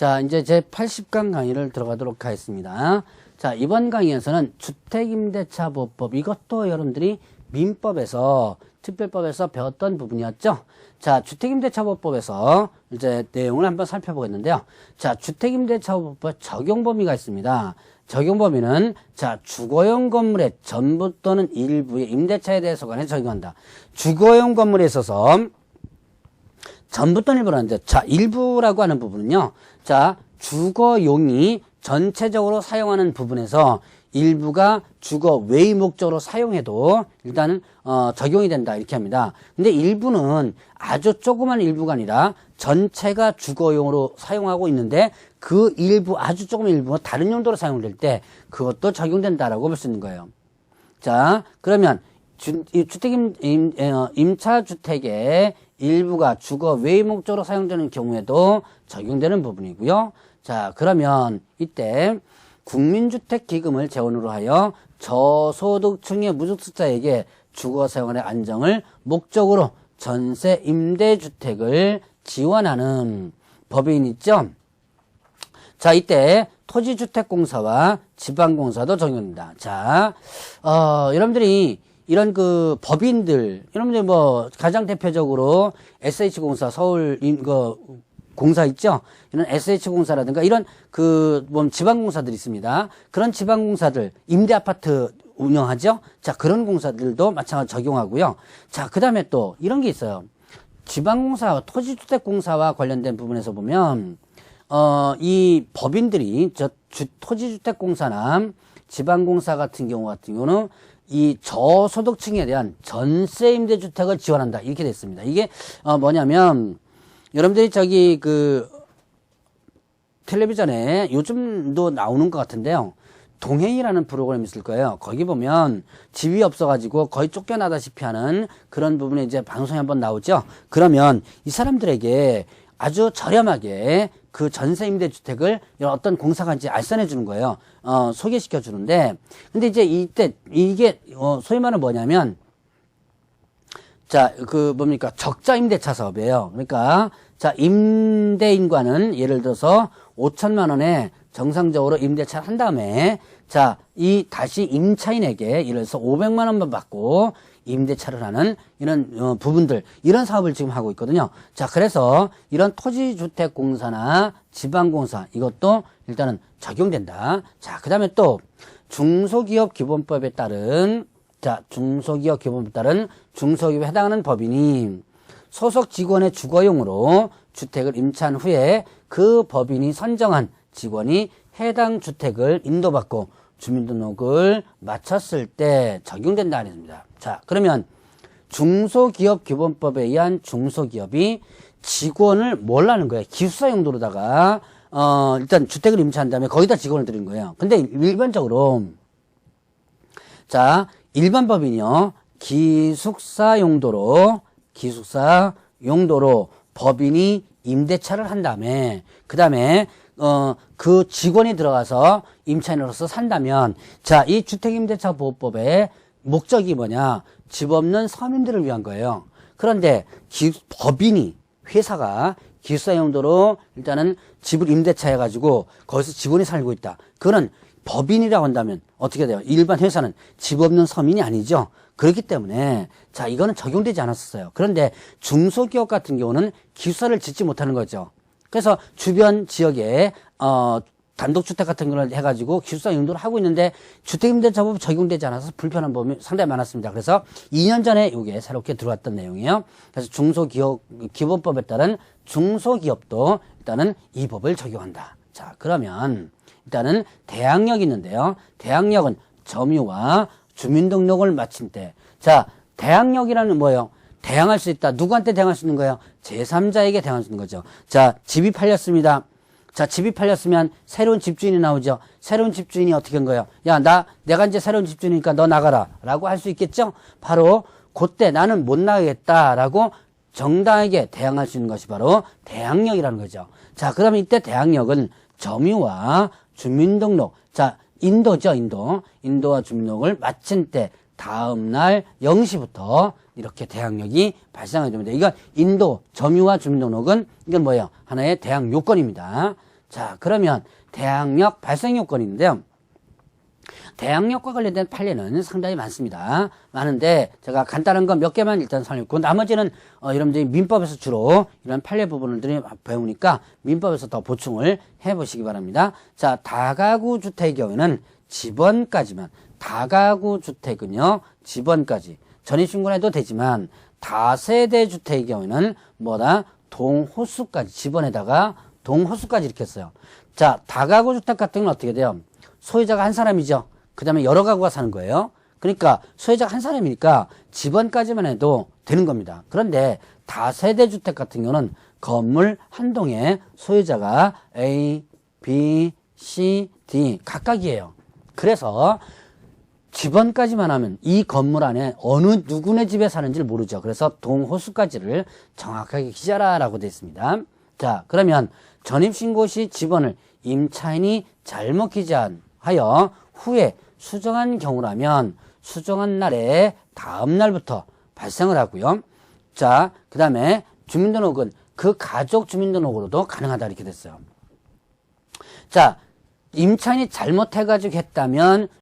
자, 이제 제 80강 강의를 들어가도록 하겠습니다. 자, 이번 강의에서는 주택임대차보호법, 이것도 여러분들이 민법에서, 특별법에서 배웠던 부분이었죠. 자, 주택임대차보호법에서 이제 내용을 한번 살펴보겠는데요. 자, 주택임대차보호법 적용 범위가 있습니다. 적용 범위는, 자, 주거용 건물의 전부 또는 일부의 임대차에 대해서 관해 적용한다. 주거용 건물에 있어서 전부 또는 일부라는데, 자, 일부라고 하는 부분은요, 자, 주거용이 전체적으로 사용하는 부분에서 일부가 주거 외의 목적으로 사용해도 일단은 적용이 된다 이렇게 합니다. 근데 일부는 아주 조그만 일부가 아니라 전체가 주거용으로 사용하고 있는데 그 일부, 아주 조그만 일부가 다른 용도로 사용될 때 그것도 적용된다라고 볼 수 있는 거예요. 자, 그러면 임차주택의 일부가 주거 외의 목적으로 사용되는 경우에도 적용되는 부분이고요. 자, 그러면 이때 국민주택기금을 재원으로 하여 저소득층의 무주택자에게 주거 생활의 안정을 목적으로 전세 임대주택을 지원하는 법인 있죠. 자, 이때 토지주택공사와 지방공사도 적용됩니다. 자, 여러분들이 이런 그 법인들, 여러분들 뭐 가장 대표적으로 SH공사, 서울 공사 있죠? 이런 SH공사라든가 이런 지방공사들이 있습니다. 그런 지방공사들, 임대아파트 운영하죠? 자, 그런 공사들도 마찬가지로 적용하고요. 자, 그 다음에 또 이런 게 있어요. 지방공사, 토지주택공사와 관련된 부분에서 보면, 이 법인들이 토지주택공사나 지방공사 같은 경우는 이 저소득층에 대한 전세 임대주택을 지원한다. 이렇게 됐습니다. 이게, 뭐냐면, 여러분들이 텔레비전에 요즘도 나오는 것 같은데요. 동행이라는 프로그램이 있을 거예요. 거기 보면 집이 없어가지고 거의 쫓겨나다시피 하는 그런 부분에 이제 방송에 한번 나오죠. 그러면 이 사람들에게 아주 저렴하게 그 전세 임대주택을 어떤 공사가 이제 알선해 주는 거예요. 소개시켜 주는데, 근데 이제 이때 이게 소위 말하는 뭐냐면, 자, 적자 임대차 사업이에요. 그러니까, 자, 임대인과는 예를 들어서 5천만 원에 정상적으로 임대차를 한 다음에, 자, 다시 임차인에게 예를 들어서 500만 원만 받고 임대차를 하는 이런 부분들, 이런 사업을 지금 하고 있거든요. 자, 그래서 이런 토지주택공사나 지방공사, 이것도 일단은 적용된다. 자, 그 다음에 또 중소기업기본법에 따른, 자, 중소기업기본법에 따른 중소기업에 해당하는 법인이 소속 직원의 주거용으로 주택을 임차한 후에 그 법인이 선정한 직원이 해당 주택을 인도받고 주민등록을 마쳤을 때 적용된다 하겠습니다. 자, 그러면 중소기업기본법에 의한 중소기업이 직원을 뭘 하는 거예요? 기숙사 용도로다가 일단 주택을 임차한 다음에 거기다 직원을 들인 거예요. 근데 일반적으로, 자, 일반 법인이요, 기숙사 용도로 법인이 임대차를 한 다음에, 그 다음에 그 직원이 들어가서 임차인으로서 산다면, 자, 이 주택임대차보호법의 목적이 뭐냐? 집 없는 서민들을 위한 거예요. 그런데 회사가 기숙사 용도로 일단은 집을 임대차해가지고 거기서 직원이 살고 있다. 그거는 법인이라고 한다면 어떻게 돼요? 일반 회사는 집 없는 서민이 아니죠. 그렇기 때문에, 자, 이거는 적용되지 않았었어요. 그런데 중소기업 같은 경우는 기숙사를 짓지 못하는 거죠. 그래서 주변 지역에 단독주택 같은 걸 해가지고 기숙사 용도로 하고 있는데 주택임대차법 적용되지 않아서 불편한 부분이 상당히 많았습니다. 그래서 2년 전에 이게 새롭게 들어왔던 내용이에요. 그래서 중소기업기본법에 따른 중소기업도 일단은 이 법을 적용한다. 자, 그러면 일단은 대항력이 있는데요. 대항력은 점유와 주민등록을 마친 때, 자, 대항력이라는 뭐예요? 대항할 수 있다. 누구한테 대항할 수 있는 거예요? 제3자에게 대항할 수 있는 거죠. 자, 집이 팔렸습니다. 자, 집이 팔렸으면 새로운 집주인이 나오죠. 새로운 집주인이 어떻게 한 거예요? 야, 내가 이제 새로운 집주인이니까 너 나가라. 라고 할 수 있겠죠? 바로 그때 나는 못 나가겠다라고 정당하게 대항할 수 있는 것이 바로 대항력이라는 거죠. 자, 그러면 이때 대항력은 점유와 주민등록, 자, 인도죠, 인도와 주민등록을 마친 때 다음날 0시부터 이렇게 대항력이 발생하게 됩니다. 이건 인도, 점유와 주민등록은 이건 뭐예요? 하나의 대항 요건입니다. 자, 그러면 대항력 발생 요건인데요. 대항력과 관련된 판례는 상당히 많습니다. 많은데 제가 간단한 건 몇 개만 일단 설명했고 나머지는 여러분들이 민법에서 주로 이런 판례 부분들이 배우니까 민법에서 더 보충을 해보시기 바랍니다. 자, 다가구 주택의 경우에는 집원까지만, 다가구 주택은요 집원까지 전입신고는 해도 되지만 다세대 주택의 경우에는 뭐다? 동호수까지, 집원에다가 동호수까지 이렇게 했어요. 자, 다가구 주택 같은 건 어떻게 돼요? 소유자가 한 사람이죠. 그 다음에 여러 가구가 사는 거예요. 그러니까 소유자가 한 사람이니까 집원까지만 해도 되는 겁니다. 그런데 다세대 주택 같은 경우는 건물 한 동에 소유자가 A, B, C, D 각각이에요. 그래서 집원까지만 하면 이 건물 안에 어느 누구네 집에 사는지를 모르죠. 그래서 동호수까지를 정확하게 기재하라고 되어 있습니다. 자, 그러면 전입신고 시 집원을 임차인이 잘못 기재하여 후에 수정한 경우라면 수정한 날에 다음 날부터 발생을 하고요. 자, 그 다음에 주민등록은 그 가족 주민등록으로도 가능하다 이렇게 됐어요. 자, 임차인이 잘못해가지고 했다면